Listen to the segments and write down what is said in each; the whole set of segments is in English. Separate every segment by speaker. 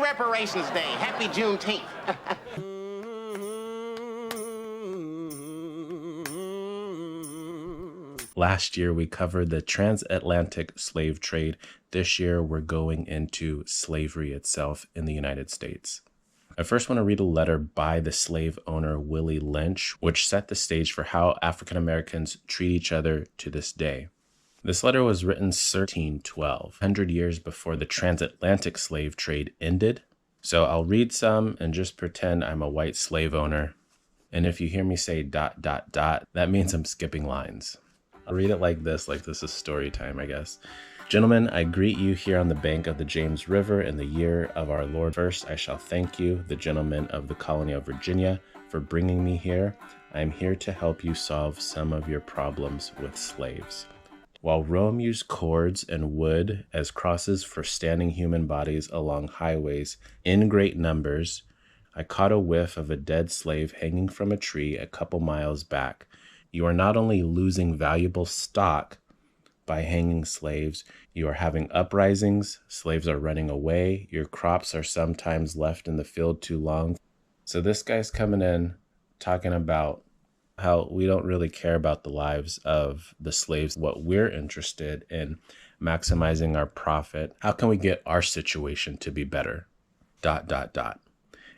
Speaker 1: Reparations Day. Happy Juneteenth.
Speaker 2: Last year, we covered the transatlantic slave trade. This year, we're going into slavery itself in the United States. I first want to read a letter by the slave owner Willie Lynch, which set the stage for how African Americans treat each other to this day. This letter was written 1312, 100 years before the transatlantic slave trade ended. So I'll read some and just pretend I'm a white slave owner. And if you hear me say ... that means I'm skipping lines. I'll read it like this is story time, I guess. Gentlemen, I greet you here on the bank of the James River in the year of our Lord. First, I shall thank you, the gentlemen of the colony of Virginia, for bringing me here. I am here to help you solve some of your problems with slaves. While Rome used cords and wood as crosses for standing human bodies along highways in great numbers, I caught a whiff of a dead slave hanging from a tree a couple miles back. You are not only losing valuable stock by hanging slaves, you are having uprisings, slaves are running away, your crops are sometimes left in the field too long. So this guy's coming in talking about how we don't really care about the lives of the slaves. What we're interested in maximizing our profit. How can we get our situation to be better? ...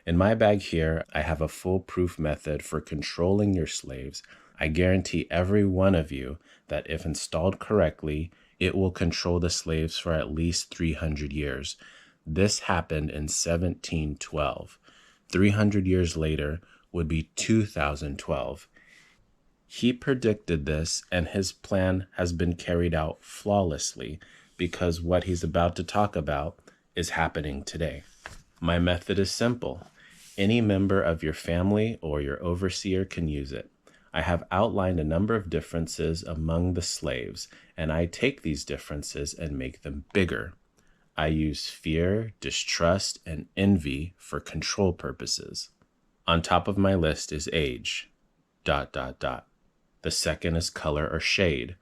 Speaker 2: In my bag here, I have a foolproof method for controlling your slaves. I guarantee every one of you that if installed correctly, it will control the slaves for at least 300 years. This happened in 1712. 300 years later would be 2012. He predicted this, and his plan has been carried out flawlessly because what he's about to talk about is happening today. My method is simple. Any member of your family or your overseer can use it. I have outlined a number of differences among the slaves, and I take these differences and make them bigger. I use fear, distrust, and envy for control purposes. On top of my list is age. ... The second is color or shade.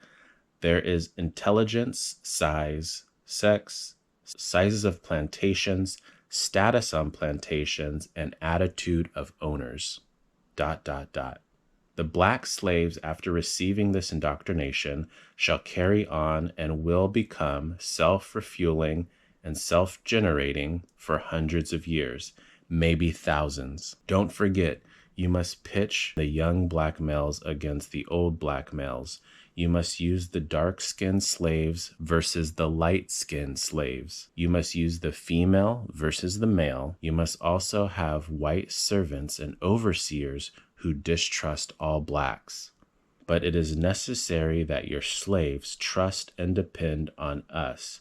Speaker 2: There is intelligence, size, sex, sizes of plantations, status on plantations, and attitude of owners. ... The black slaves, after receiving this indoctrination, shall carry on and will become self-refueling and self-generating for hundreds of years, maybe thousands. Don't forget, you must pitch the young black males against the old black males. You must use the dark-skinned slaves versus the light-skinned slaves. You must use the female versus the male. You must also have white servants and overseers who distrust all blacks. But it is necessary that your slaves trust and depend on us.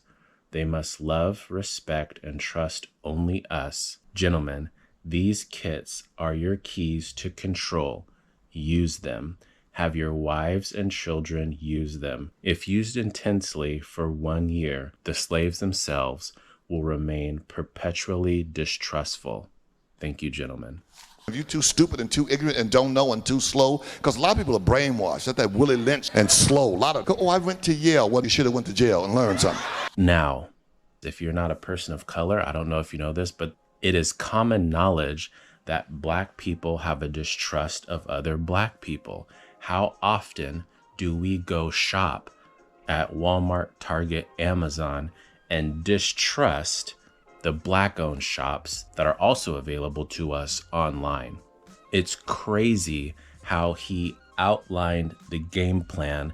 Speaker 2: They must love, respect, and trust only us. Gentlemen, these kits are your keys to control. Use them. Have your wives and children use them. If used intensely for 1 year, the slaves themselves will remain perpetually distrustful. Thank you, gentlemen.
Speaker 3: If you're too stupid and too ignorant and don't know and too slow, because a lot of people are brainwashed. That Willie Lynch and slow. I went to Yale. Well, you should have went to jail and learned something.
Speaker 2: Now, if you're not a person of color, I don't know if you know this, but it is common knowledge that black people have a distrust of other black people. How often do we go shop at Walmart, Target, Amazon, and distrust the black-owned shops that are also available to us online? It's crazy how he outlined the game plan,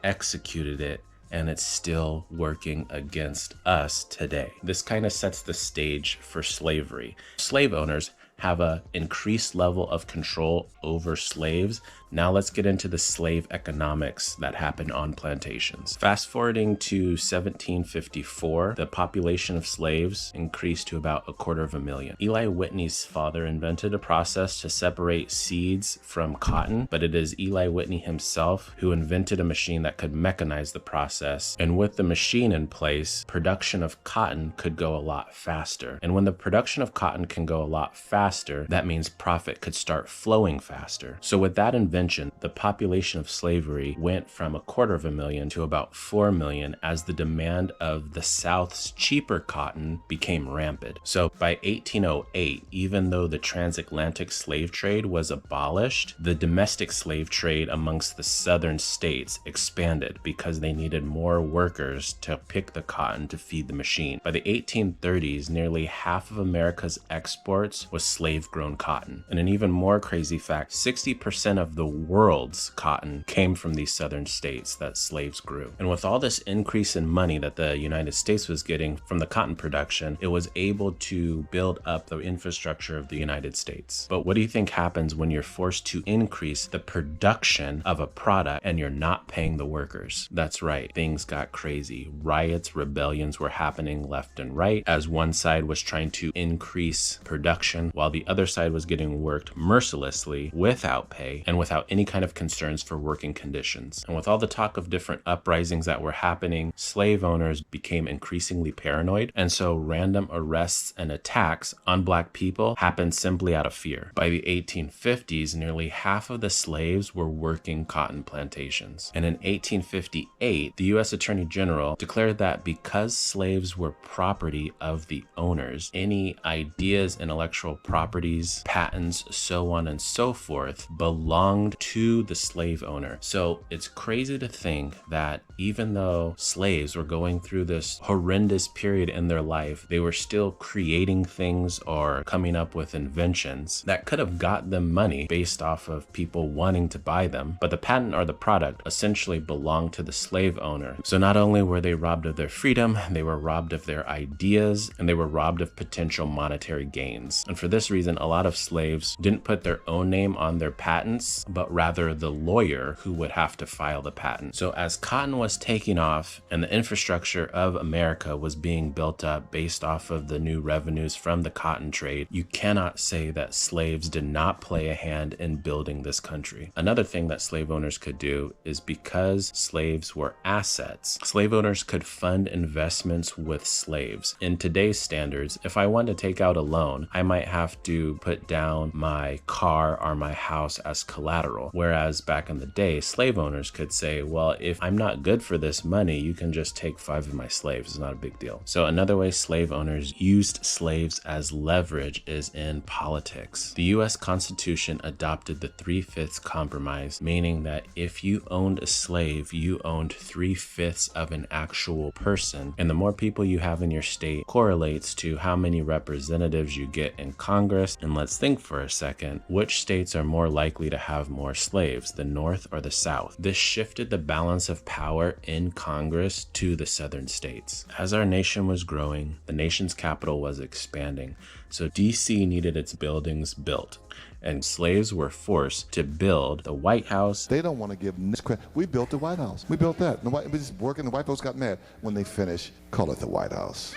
Speaker 2: executed it, and it's still working against us today. This kind of sets the stage for slavery. Slave owners have an increased level of control over slaves. Now let's get into the slave economics that happened on plantations. Fast forwarding to 1754, the population of slaves increased to about 250,000. Eli Whitney's father invented a process to separate seeds from cotton, but it is Eli Whitney himself who invented a machine that could mechanize the process. And with the machine in place, production of cotton could go a lot faster. And when the production of cotton can go a lot faster, faster, that means profit could start flowing faster. So with that invention, the population of slavery went from 250,000 to about 4 million as the demand of the South's cheaper cotton became rampant. So by 1808, even though the transatlantic slave trade was abolished, the domestic slave trade amongst the southern states expanded because they needed more workers to pick the cotton to feed the machine. By the 1830s, nearly half of America's exports was slave-grown cotton. And an even more crazy fact, 60% of the world's cotton came from these southern states that slaves grew. And with all this increase in money that the United States was getting from the cotton production, it was able to build up the infrastructure of the United States. But what do you think happens when you're forced to increase the production of a product and you're not paying the workers? That's right, things got crazy. Riots, rebellions were happening left and right as one side was trying to increase production while the other side was getting worked mercilessly without pay and without any kind of concerns for working conditions. And with all the talk of different uprisings that were happening, slave owners became increasingly paranoid, and so random arrests and attacks on Black people happened simply out of fear. By the 1850s, nearly half of the slaves were working cotton plantations. And in 1858, the U.S. Attorney General declared that because slaves were property of the owners, any ideas, intellectual properties, patents, so on and so forth, belonged to the slave owner. So it's crazy to think that even though slaves were going through this horrendous period in their life, they were still creating things or coming up with inventions that could have got them money based off of people wanting to buy them. But the patent or the product essentially belonged to the slave owner. So not only were they robbed of their freedom, they were robbed of their ideas, and they were robbed of potential monetary gains. And for this reason, a lot of slaves didn't put their own name on their patents, but rather the lawyer who would have to file the patent. So as cotton was taking off and the infrastructure of America was being built up based off of the new revenues from the cotton trade, you cannot say that slaves did not play a hand in building this country. Another thing that slave owners could do is because slaves were assets, slave owners could fund investments with slaves. In today's standards, if I want to take out a loan, I might have to put down my car or my house as collateral. Whereas back in the day, slave owners could say, well, if I'm not good for this money, you can just take 5 of my slaves. It's not a big deal. So another way slave owners used slaves as leverage is in politics. The US Constitution adopted the 3/5 compromise, meaning that if you owned a slave, you owned 3/5 of an actual person. And the more people you have in your state correlates to how many representatives you get in Congress. And let's think for a second, which states are more likely to have more slaves, the North or the South? This shifted the balance of power in Congress to the southern states. As our nation was growing, the nation's capital was expanding. So DC needed its buildings built, and slaves were forced to build the White House.
Speaker 3: They don't want to give credit. We built the White House. We built that. The White, was working. The white folks got mad when they finished. Call it the White House.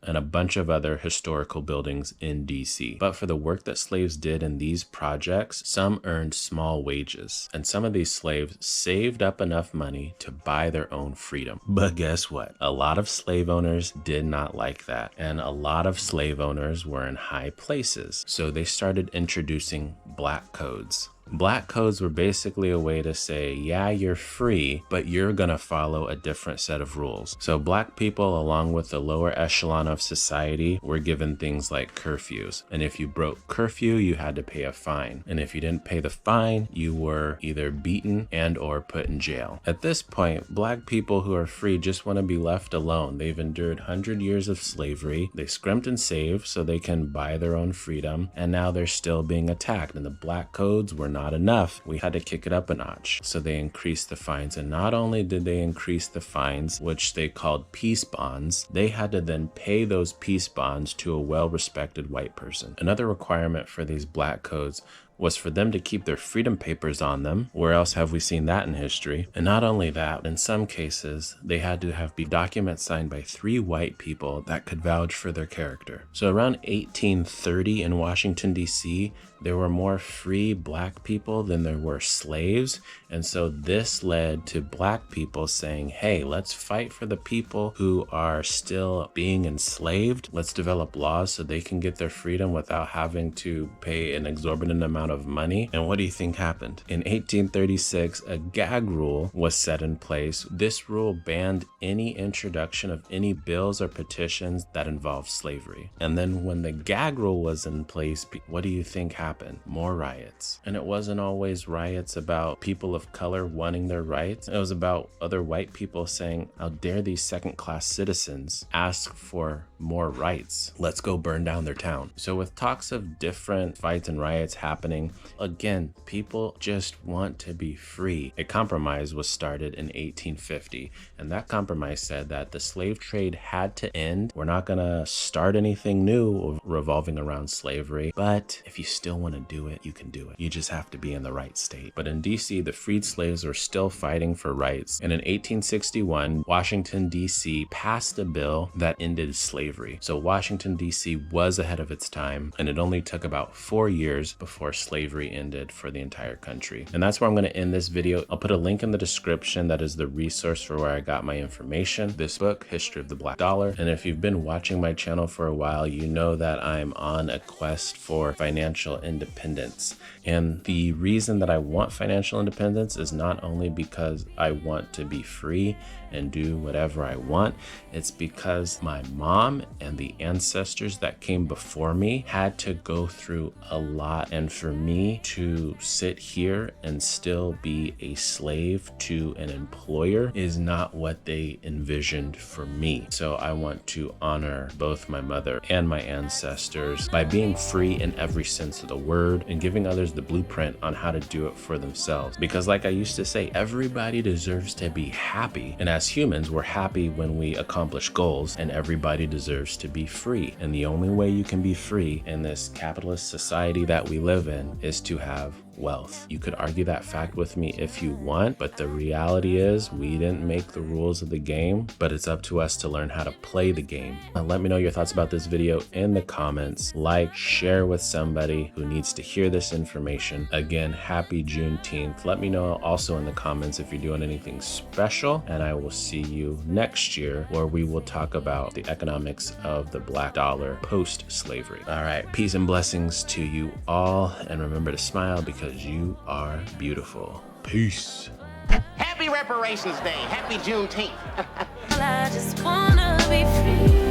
Speaker 2: And a bunch of other historical buildings in DC. But for the work that slaves did in these projects, some earned small wages. And some of these slaves saved up enough money to buy their own freedom. But guess what? A lot of slave owners did not like that. And a lot of slave owners were in high places. So they started introducing black codes. Black codes were basically a way to say, yeah, you're free, but you're gonna follow a different set of rules. So Black people, along with the lower echelon of society, were given things like curfews. And if you broke curfew, you had to pay a fine. And if you didn't pay the fine, you were either beaten and or put in jail. At this point, Black people who are free just want to be left alone. They've endured 100 years of slavery. They scrimped and saved so they can buy their own freedom. And now they're still being attacked. And the black codes were not enough. We had to kick it up a notch. So they increased the fines. And not only did they increase the fines, which they called peace bonds, they had to then pay those peace bonds to a well-respected white person. Another requirement for these black codes was for them to keep their freedom papers on them. Where else have we seen that in history? And not only that, in some cases, they had to have documents signed by 3 white people that could vouch for their character. So around 1830 in Washington, D.C., there were more free black people than there were slaves. And so this led to black people saying, hey, let's fight for the people who are still being enslaved. Let's develop laws so they can get their freedom without having to pay an exorbitant amount of money. And what do you think happened? In 1836, a gag rule was set in place. This rule banned any introduction of any bills or petitions that involved slavery. And then when the gag rule was in place, what do you think happened? More riots. And it wasn't always riots about people of color wanting their rights. It was about other white people saying, how dare these second-class citizens ask for more rights? Let's go burn down their town. So with talks of different fights and riots happening, again, people just want to be free. A compromise was started in 1850, and that compromise said that the slave trade had to end. We're not gonna start anything new revolving around slavery, but if you still want to do it, you can do it. You just have to be in the right state. But in DC, the freed slaves were still fighting for rights. And in 1861, Washington, DC passed a bill that ended slavery. So Washington, DC was ahead of its time, and it only took about 4 years before slavery ended for the entire country. And that's where I'm going to end this video. I'll put a link in the description that is the resource for where I got my information. This book, History of the Black Dollar. And if you've been watching my channel for a while, you know that I'm on a quest for financial independence. And the reason that I want financial independence is not only because I want to be free and do whatever I want, it's because my mom and the ancestors that came before me had to go through a lot. And for me to sit here and still be a slave to an employer is not what they envisioned for me. So I want to honor both my mother and my ancestors by being free in every sense of the word and giving others the blueprint on how to do it for themselves. Because like I used to say, everybody deserves to be happy. And as humans, we're happy when we accomplish goals, and everybody deserves to be free. And the only way you can be free in this capitalist society that we live in is to have wealth. You could argue that fact with me if you want, but the reality is we didn't make the rules of the game, but it's up to us to learn how to play the game. Let me know your thoughts about this video in the comments. Like, share with somebody who needs to hear this information. Again, happy Juneteenth. Let me know also in the comments if you're doing anything special, and I will see you next year where we will talk about the economics of the black dollar post-slavery. All right, peace and blessings to you all, and remember to smile because you are beautiful. Peace.
Speaker 1: Happy Reparations Day. Happy Juneteenth.
Speaker 4: I just wanna be free.